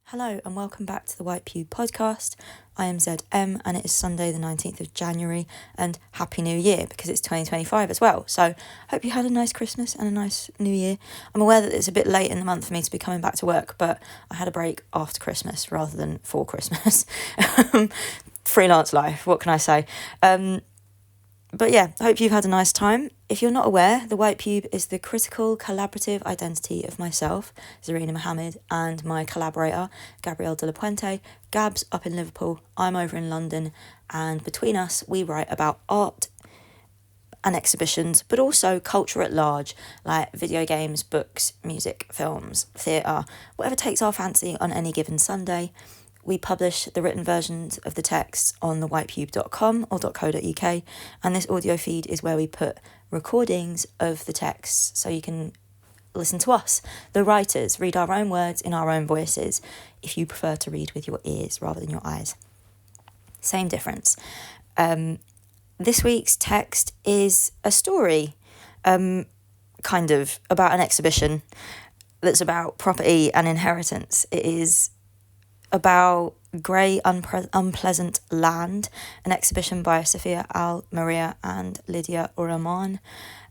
Hello and welcome back to the White Pew podcast. I am ZM and it is Sunday the 19th of January and Happy New Year because it's 2025 as well. So hope you had a nice Christmas and a nice New Year. I'm aware that it's a bit late in the month for me to be coming back to work, but I had a break after Christmas rather than for Christmas. Freelance life, what can I say? But yeah, I hope you've had a nice time. If you're not aware, the White Pube is the critical collaborative identity of myself, Zarina Mohammed, and my collaborator, Gabrielle de la Puente. Gab's up in Liverpool, I'm over in London, and between us, we write about art and exhibitions, but also culture at large, like video games, books, music, films, theatre, whatever takes our fancy on any given Sunday. We publish the written versions of the texts on thewhitepube.com or .co.uk, and this audio feed is where we put recordings of the texts so you can listen to us, the writers, read our own words in our own voices, if you prefer to read with your ears rather than your eyes. Same difference. This week's text is a story, kind of, about an exhibition that's about property and inheritance. It is about grey, unpleasant land, an exhibition by Sophia, Maria and Lydia Ourahmane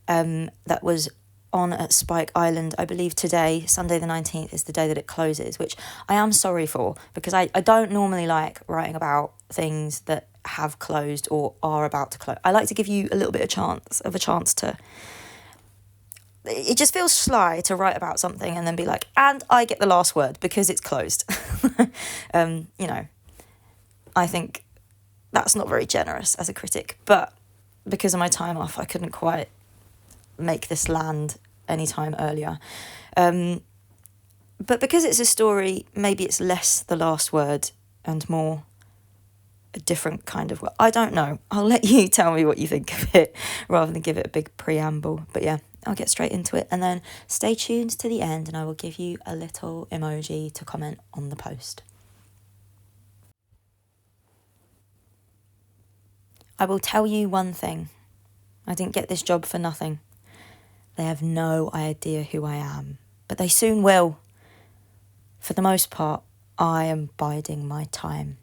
that was on at Spike Island. I believe today, Sunday the 19th, is the day that it closes, which I am sorry for because I don't normally like writing about things that have closed or are about to close. I like to give you a little bit of a chance to... It just feels sly to write about something and then be like, and I get the last word because it's closed. I think that's not very generous as a critic, but because of my time off, I couldn't quite make this land any time earlier. But because it's a story, maybe it's less the last word and more a different kind of word. I don't know. I'll let you tell me what you think of it rather than give it a big preamble. But yeah, I'll get straight into it and then stay tuned to the end and I will give you a little emoji to comment on the post. I will tell you one thing. I didn't get this job for nothing. They have no idea who I am, but they soon will. For the most part, I am biding my time.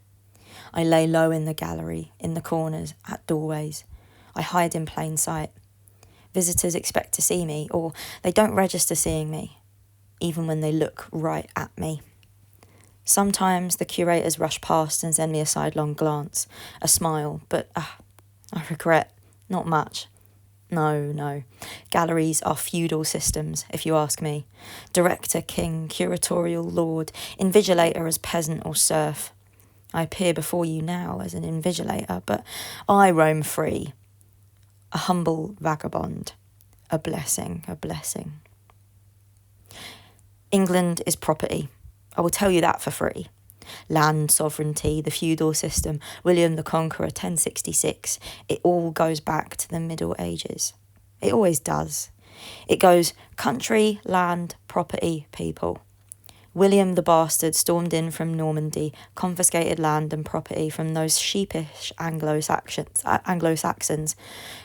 I lay low in the gallery, in the corners, at doorways. I hide in plain sight. Visitors expect to see me, or they don't register seeing me, even when they look right at me. Sometimes the curators rush past and send me a sidelong glance, a smile, but I regret, not much. No. Galleries are feudal systems, if you ask me. Director, king, curatorial lord, invigilator as peasant or serf. I appear before you now as an invigilator, but I roam free. A humble vagabond. A blessing. England is property. I will tell you that for free. Land sovereignty, the feudal system, William the Conqueror, 1066. It all goes back to the Middle Ages. It always does. It goes country, land, property, people. William the Bastard stormed in from Normandy, confiscated land and property from those sheepish Anglo-Saxons,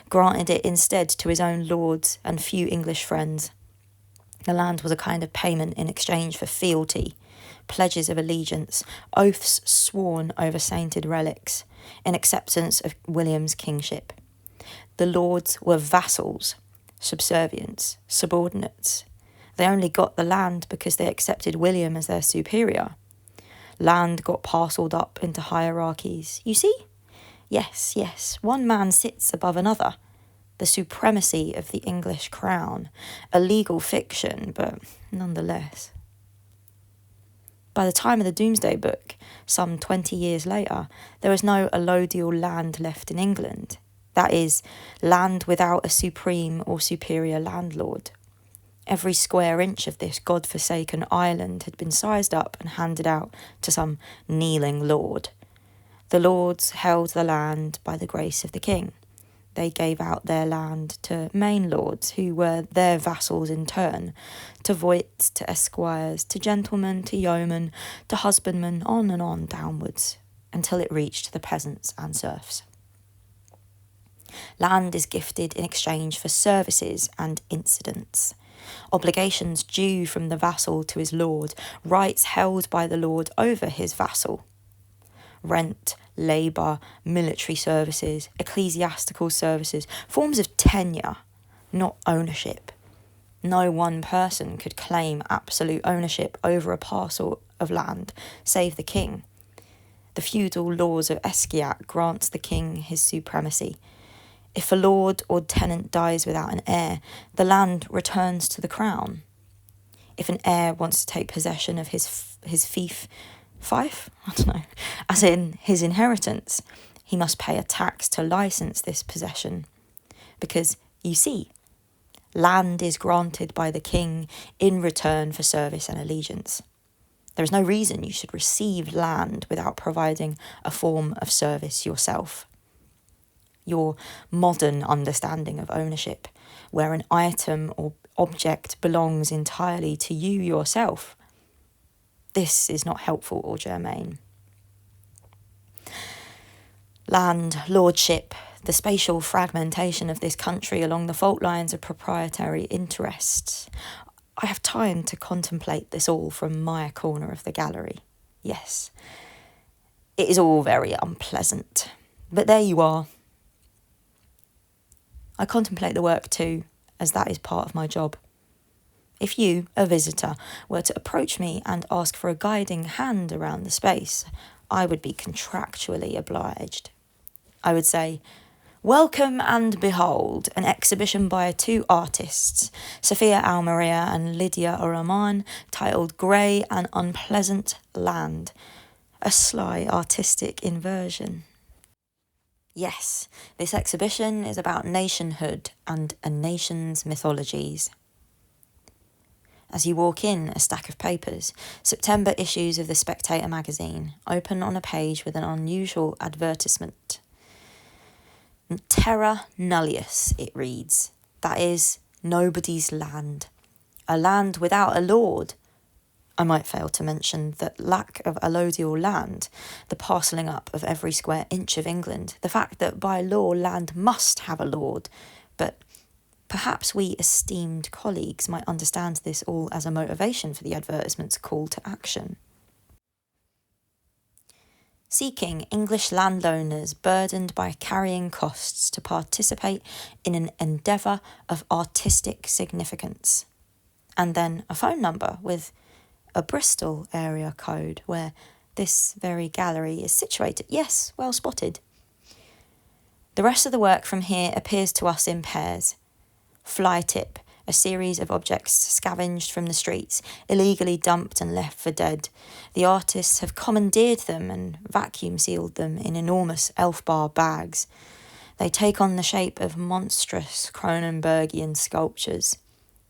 granted it instead to his own lords and few English friends. The land was a kind of payment in exchange for fealty, pledges of allegiance, oaths sworn over sainted relics, in acceptance of William's kingship. The lords were vassals, subservients, subordinates. They only got the land because they accepted William as their superior. Land got parcelled up into hierarchies. You see? Yes, one man sits above another. The supremacy of the English crown. A legal fiction, but nonetheless. By the time of the Domesday Book, some 20 years later, there was no allodial land left in England. That is, land without a supreme or superior landlord. Every square inch of this god-forsaken island had been sized up and handed out to some kneeling lord. The lords held the land by the grace of the king. They gave out their land to main lords, who were their vassals in turn, to voits, to esquires, to gentlemen, to yeomen, to husbandmen, on and on downwards, until it reached the peasants and serfs. Land is gifted in exchange for services and incidents. obligations due from the vassal to his lord, rights held by the lord over his vassal. Rent, labour, military services, ecclesiastical services, forms of tenure, not ownership. No one person could claim absolute ownership over a parcel of land, save the king. The feudal laws of Esquiat grants the king his supremacy. If a lord or tenant dies without an heir, the land returns to the crown. If an heir wants to take possession of his fief, as in his inheritance, he must pay a tax to license this possession. Because, you see, land is granted by the king in return for service and allegiance. There is no reason you should receive land without providing a form of service yourself. Your modern understanding of ownership, where an item or object belongs entirely to you yourself, this is not helpful or germane. Land, lordship, the spatial fragmentation of this country along the fault lines of proprietary interests. I have time to contemplate this all from my corner of the gallery. Yes, it is all very unpleasant, but there you are. I contemplate the work too, as that is part of my job. If you, a visitor, were to approach me and ask for a guiding hand around the space, I would be contractually obliged. I would say, "Welcome and behold, an exhibition by two artists, Sophia and Lydia Ourahmane, titled Grey and Unpleasant Land, a sly artistic inversion." Yes, this exhibition is about nationhood and a nation's mythologies. As you walk in, a stack of papers, September issues of the Spectator magazine, open on a page with an unusual advertisement. Terra nullius, it reads. That is, nobody's land. A land without a lord. I might fail to mention that lack of allodial land, the parcelling up of every square inch of England, the fact that by law land must have a lord, but perhaps we esteemed colleagues might understand this all as a motivation for the advertisement's call to action. Seeking English landowners burdened by carrying costs to participate in an endeavour of artistic significance. And then a phone number with a Bristol area code where this very gallery is situated. Yes, well spotted. The rest of the work from here appears to us in pairs. Fly tip, a series of objects scavenged from the streets, illegally dumped and left for dead. The artists have commandeered them and vacuum sealed them in enormous elf-bar bags. They take on the shape of monstrous Cronenbergian sculptures.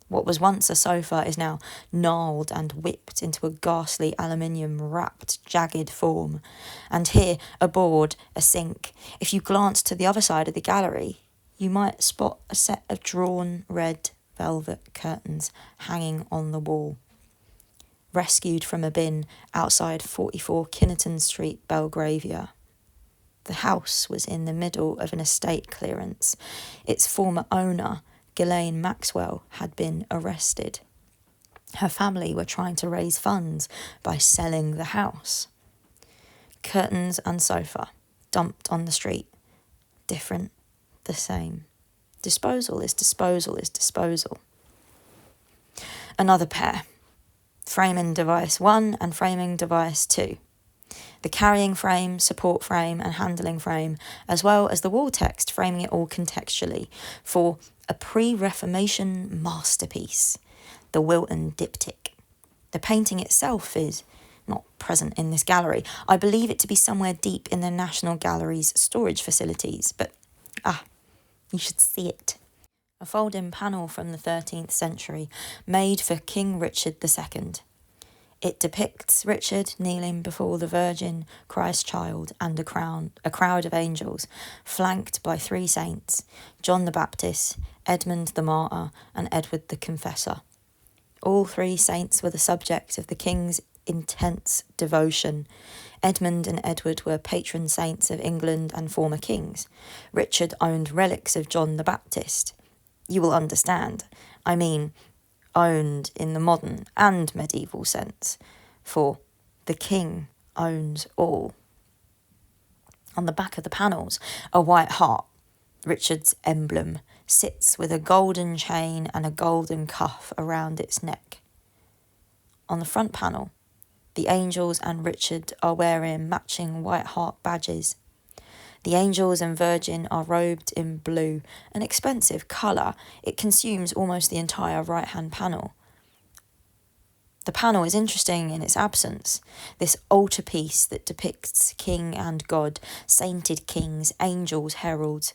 What was once a sofa is now gnarled and whipped into a ghastly aluminium-wrapped, jagged form. And here, a board, a sink. If you glance to the other side of the gallery, you might spot a set of drawn red velvet curtains hanging on the wall. Rescued from a bin outside 44 Kinnerton Street, Belgravia. The house was in the middle of an estate clearance. Its former owner, Ghislaine Maxwell, had been arrested. Her family were trying to raise funds by selling the house. Curtains and sofa, dumped on the street. Different, the same. Disposal is disposal is disposal. Another pair. Framing device 1 and framing device 2. The carrying frame, support frame and handling frame, as well as the wall text framing it all contextually for a pre-Reformation masterpiece, the Wilton diptych. The painting itself is not present in this gallery. I believe it to be somewhere deep in the National Gallery's storage facilities, but you should see it. A fold-in panel from the 13th century, made for King Richard II. It depicts Richard kneeling before the Virgin, Christ Child, and a crowd of angels, flanked by 3 saints, John the Baptist, Edmund the Martyr, and Edward the Confessor. All 3 saints were the subject of the king's intense devotion. Edmund and Edward were patron saints of England and former kings. Richard owned relics of John the Baptist. You will understand. I mean, owned in the modern and medieval sense, for the king owns all. On the back of the panels, a white hart, Richard's emblem, sits with a golden chain and a golden cuff around its neck. On the front panel, the angels and Richard are wearing matching white hart badges. The angels and Virgin are robed in blue, an expensive colour. It consumes almost the entire right-hand panel. The panel is interesting in its absence. This altarpiece that depicts king and god, sainted kings, angels, heralds.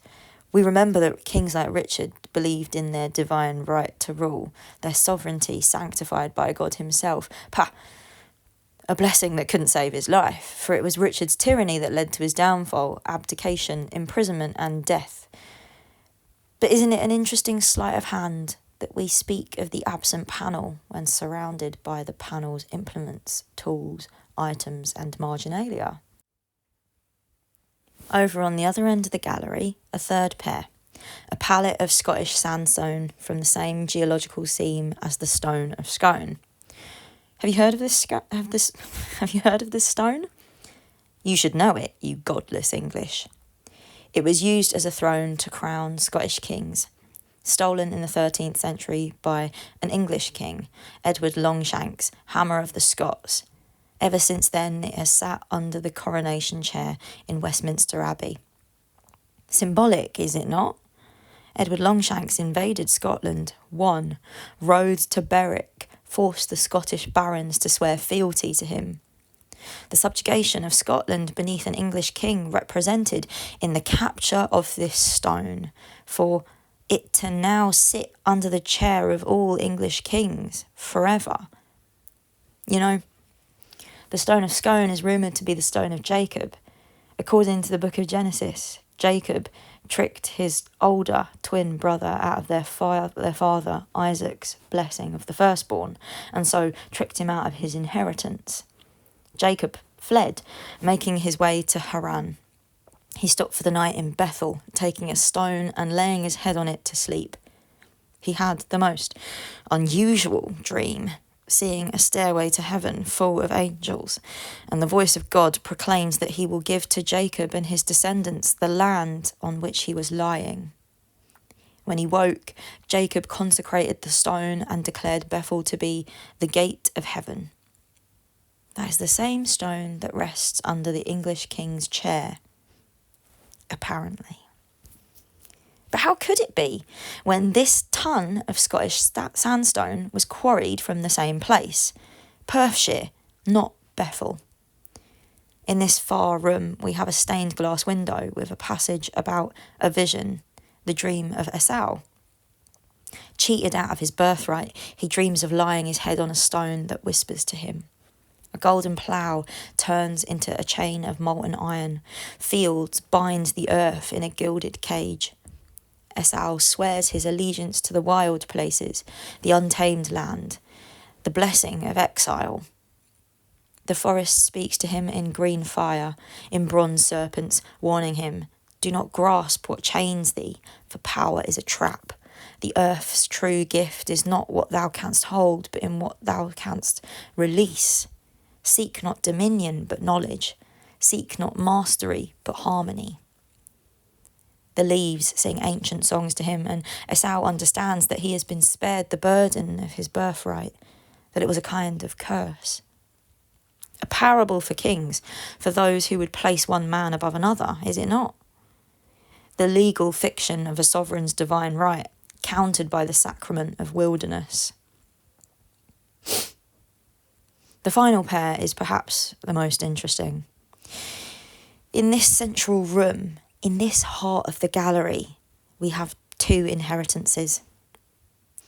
We remember that kings like Richard believed in their divine right to rule, their sovereignty sanctified by God himself. A blessing that couldn't save his life, for it was Richard's tyranny that led to his downfall, abdication, imprisonment and death. But isn't it an interesting sleight of hand that we speak of the absent panel when surrounded by the panel's implements, tools, items and marginalia? Over on the other end of the gallery, a third pair, a palette of Scottish sandstone from the same geological seam as the stone of Scone. Have you heard of this stone? You should know it, you godless English. It was used as a throne to crown Scottish kings, stolen in the 13th century by an English king, Edward Longshanks, Hammer of the Scots. Ever since then, it has sat under the coronation chair in Westminster Abbey. Symbolic, is it not? Edward Longshanks invaded Scotland, won, rode to Berwick, forced the Scottish barons to swear fealty to him. The subjugation of Scotland beneath an English king represented in the capture of this stone, for it to now sit under the chair of all English kings forever. You know, the stone of Scone is rumoured to be the stone of Jacob. According to the book of Genesis, Jacob tricked his older twin brother out of their father Isaac's blessing of the firstborn, and so tricked him out of his inheritance. Jacob fled, making his way to Haran. He stopped for the night in Bethel, taking a stone and laying his head on it to sleep. He had the most unusual dream, seeing a stairway to heaven full of angels, and the voice of God proclaims that he will give to Jacob and his descendants the land on which he was lying. When he woke, Jacob consecrated the stone and declared Bethel to be the gate of heaven. That is the same stone that rests under the English king's chair, apparently. But how could it be when this ton of Scottish sandstone was quarried from the same place? Perthshire, not Bethel. In this far room, we have a stained glass window with a passage about a vision, the dream of Esau. Cheated out of his birthright, he dreams of lying his head on a stone that whispers to him. A golden plough turns into a chain of molten iron. Fields bind the earth in a gilded cage. Esau swears his allegiance to the wild places, the untamed land, the blessing of exile. The forest speaks to him in green fire, in bronze serpents, warning him, do not grasp what chains thee, for power is a trap. The earth's true gift is not what thou canst hold, but in what thou canst release. Seek not dominion, but knowledge. Seek not mastery, but harmony. The leaves sing ancient songs to him, and Esau understands that he has been spared the burden of his birthright, that it was a kind of curse. A parable for kings, for those who would place one man above another, is it not? The legal fiction of a sovereign's divine right, countered by the sacrament of wilderness. The final pair is perhaps the most interesting. In this central room, in this heart of the gallery, we have two inheritances.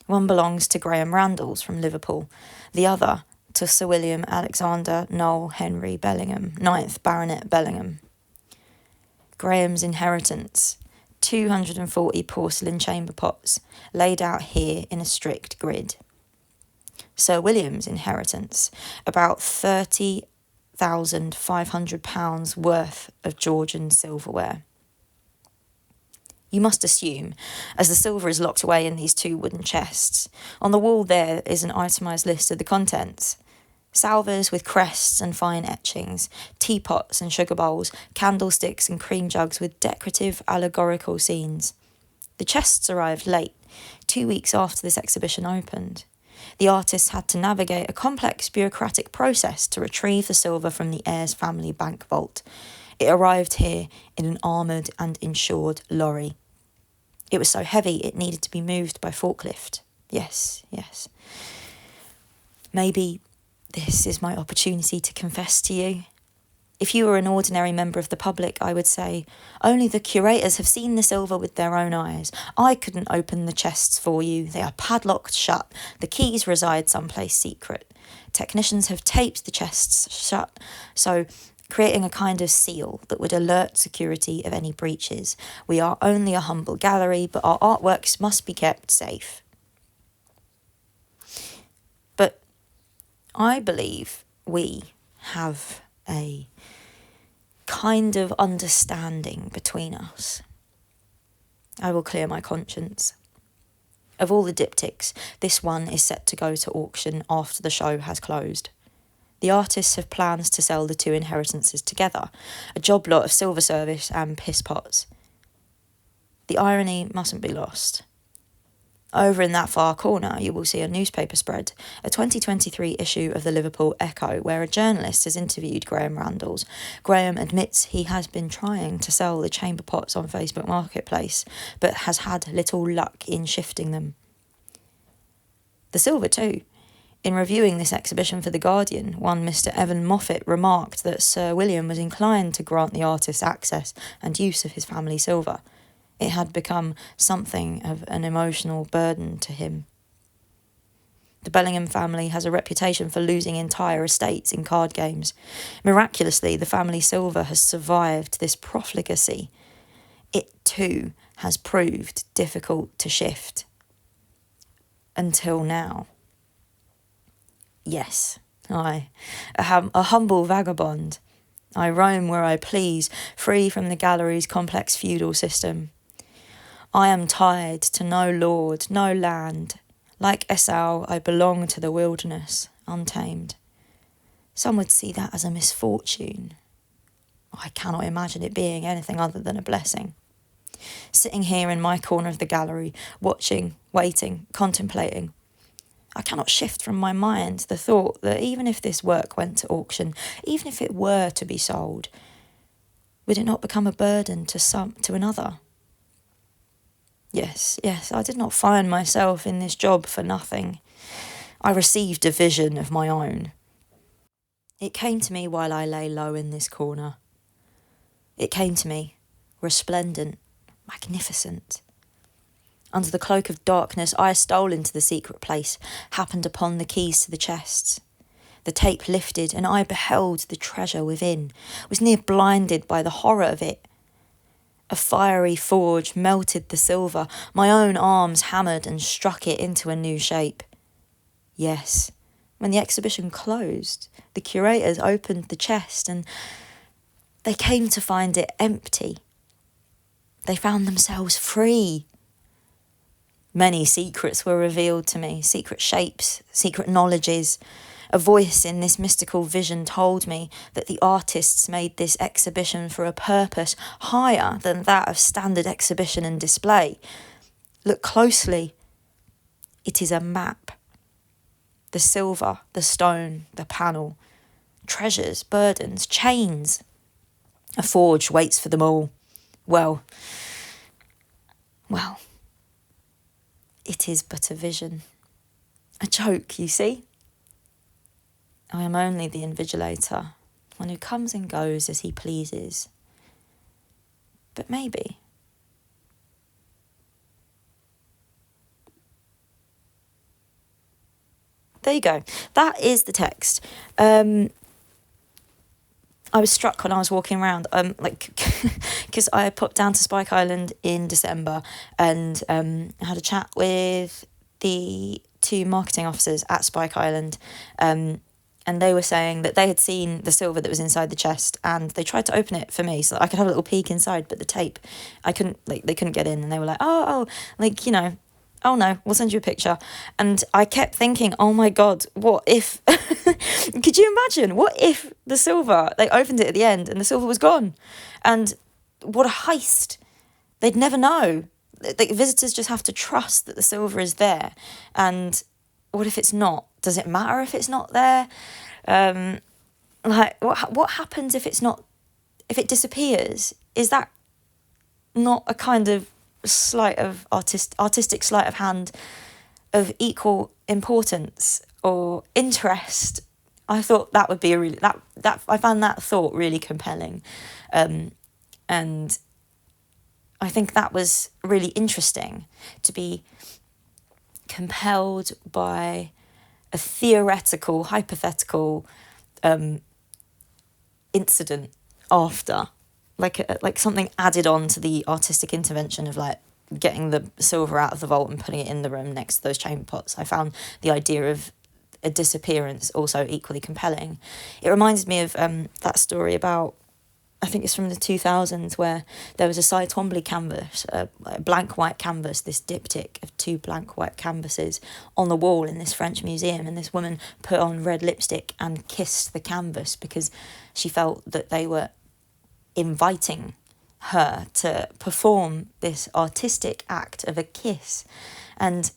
One belongs to Graham Randalls from Liverpool, the other to Sir William Alexander Noel Henry Bellingham, 9th Baronet Bellingham. Graham's inheritance, 240 porcelain chamber pots, laid out here in a strict grid. Sir William's inheritance, about £30,500 worth of Georgian silverware. You must assume, as the silver is locked away in these 2 wooden chests. On the wall there is an itemised list of the contents. Salvers with crests and fine etchings, teapots and sugar bowls, candlesticks and cream jugs with decorative allegorical scenes. The chests arrived late, 2 weeks after this exhibition opened. The artists had to navigate a complex bureaucratic process to retrieve the silver from the heir's family bank vault. It arrived here in an armoured and insured lorry. It was so heavy it needed to be moved by forklift. Yes. Maybe this is my opportunity to confess to you. If you were an ordinary member of the public, I would say, only the curators have seen the silver with their own eyes. I couldn't open the chests for you. They are padlocked shut. The keys reside someplace secret. Technicians have taped the chests shut, so creating a kind of seal that would alert security of any breaches. We are only a humble gallery, but our artworks must be kept safe. But I believe we have a kind of understanding between us. I will clear my conscience. Of all the diptychs, this one is set to go to auction after the show has closed. The artists have plans to sell the 2 inheritances together, a job lot of silver service and piss pots. The irony mustn't be lost. Over in that far corner, you will see a newspaper spread, a 2023 issue of the Liverpool Echo, where a journalist has interviewed Graham Randalls. Graham admits he has been trying to sell the chamber pots on Facebook Marketplace, but has had little luck in shifting them. The silver too. In reviewing this exhibition for The Guardian, one Mr. Evan Moffat remarked that Sir William was inclined to grant the artist access and use of his family silver. It had become something of an emotional burden to him. The Bellingham family has a reputation for losing entire estates in card games. Miraculously, the family silver has survived this profligacy. It too has proved difficult to shift. Until now. Yes, I, a humble vagabond. I roam where I please, free from the gallery's complex feudal system. I am tied to no lord, no land. Like Esau, I belong to the wilderness, untamed. Some would see that as a misfortune. I cannot imagine it being anything other than a blessing. Sitting here in my corner of the gallery, watching, waiting, contemplating, I cannot shift from my mind the thought that even if this work went to auction, even if it were to be sold, would it not become a burden to another? Yes, I did not find myself in this job for nothing. I received a vision of my own. It came to me while I lay low in this corner. It came to me, resplendent, magnificent. Under the cloak of darkness, I stole into the secret place, happened upon the keys to the chests. The tape lifted, and I beheld the treasure within, was near blinded by the horror of it. A fiery forge melted the silver, my own arms hammered and struck it into a new shape. Yes, when the exhibition closed, the curators opened the chest and they came to find it empty. They found themselves free. Many secrets were revealed to me, secret shapes, secret knowledges. A voice in this mystical vision told me that the artists made this exhibition for a purpose higher than that of standard exhibition and display. Look closely. It is a map. The silver, the stone, the panel. Treasures, burdens, chains. A forge waits for them all. Well, it is but a vision. A joke, you see? I am only the invigilator, one who comes and goes as he pleases. But maybe. There you go. That is the text. I was struck when I was walking around, because I popped down to Spike Island in December and had a chat with the 2 marketing officers at Spike Island, And they were saying that they had seen the silver that was inside the chest, and they tried to open it for me so that I could have a little peek inside, but the tape, I couldn't, like, they couldn't get in, and they were like, like, oh no, we'll send you a picture. And I kept thinking, oh my God, what if, could you imagine, what if the silver, they opened it at the end and the silver was gone? And what a heist. They'd never know. The visitors just have to trust that the silver is there. And what if it's not? Does it matter if it's not there? Like, what happens if it's not, if it disappears? Is that not a kind of sleight of artistic sleight of hand of equal importance or interest? I thought that would be a really, that I found that thought really compelling, and I think that was really interesting, to be compelled by a theoretical, hypothetical incident after, like something added on to the artistic intervention of like getting the silver out of the vault and putting it in the room next to those chamber pots. I found the idea of a disappearance also equally compelling. It reminds me of that story about, I think it's from the 2000s, where there was a Cy Twombly canvas, a blank white canvas, this diptych of 2 blank white canvases on the wall in this French museum, and this woman put on red lipstick and kissed the canvas because she felt that they were inviting her to perform this artistic act of a kiss. And,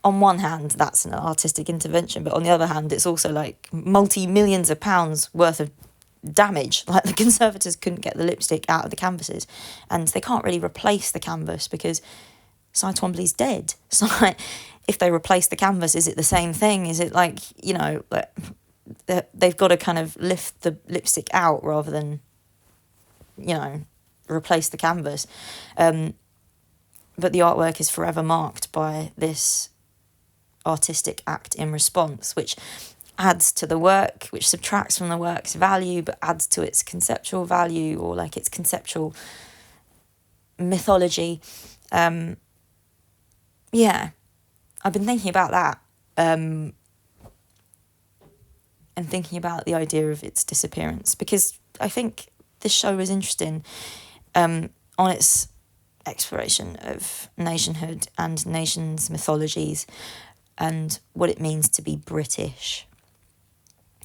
on one hand, that's an artistic intervention, but on the other hand, it's also like multi-millions of pounds worth of damage. Like, the conservators couldn't get the lipstick out of the canvases, and they can't really replace the canvas because Cy Twombly's dead. So, like, if they replace the canvas, is it the same thing? Is it like, they've got to kind of lift the lipstick out rather than, replace the canvas. But the artwork is forever marked by this artistic act in response, which adds to the work, which subtracts from the work's value, but adds to its conceptual value, or like its conceptual mythology. I've been thinking about that, and thinking about the idea of its disappearance, because I think this show is interesting on its exploration of nationhood and nations' mythologies and what it means to be British.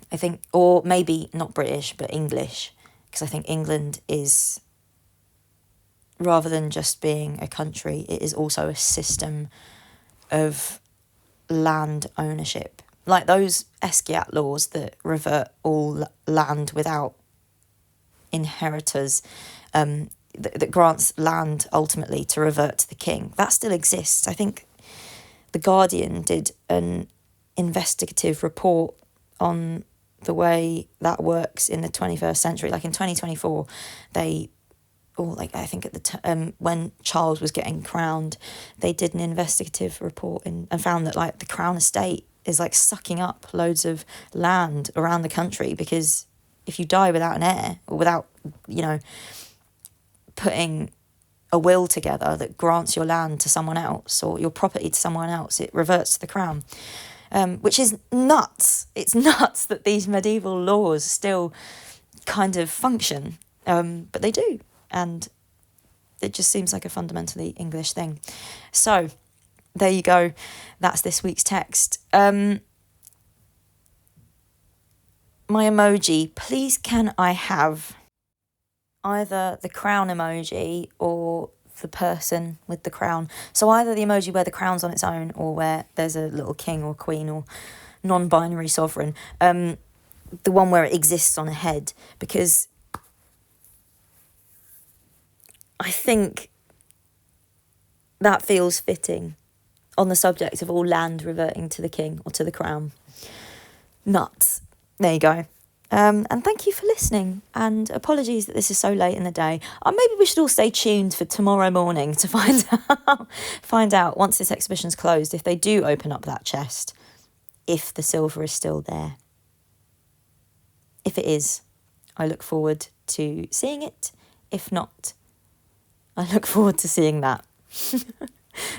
I think, or maybe not British, but English, because I think England is, rather than just being a country, it is also a system of land ownership. Like those Esquiat laws that revert all land without inheritors, that grants land ultimately to revert to the king. That still exists. I think The Guardian did an investigative report on the way that works in the 21st century. Like in 2024, I think at the when Charles was getting crowned, they did an investigative report and found that like the Crown Estate is like sucking up loads of land around the country, because if you die without an heir, or without, putting a will together that grants your land to someone else or your property to someone else, it reverts to the crown, which is nuts. It's nuts that these medieval laws still kind of function, but they do, and it just seems like a fundamentally English thing. So there you go. That's this week's text. My emoji, please can I have either the crown emoji or the person with the crown? So either the emoji where the crown's on its own, or where there's a little king or queen or non-binary sovereign. The one where it exists on a head, because I think that feels fitting on the subject of all land reverting to the king or to the crown. Nuts. There you go. And thank you for listening, and apologies that this is so late in the day. Maybe we should all stay tuned for tomorrow morning to find out once this exhibition's closed, if they do open up that chest, if the silver is still there. If it is, I look forward to seeing it. If not, I look forward to seeing that.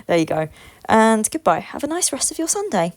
There you go. And goodbye. Have a nice rest of your Sunday.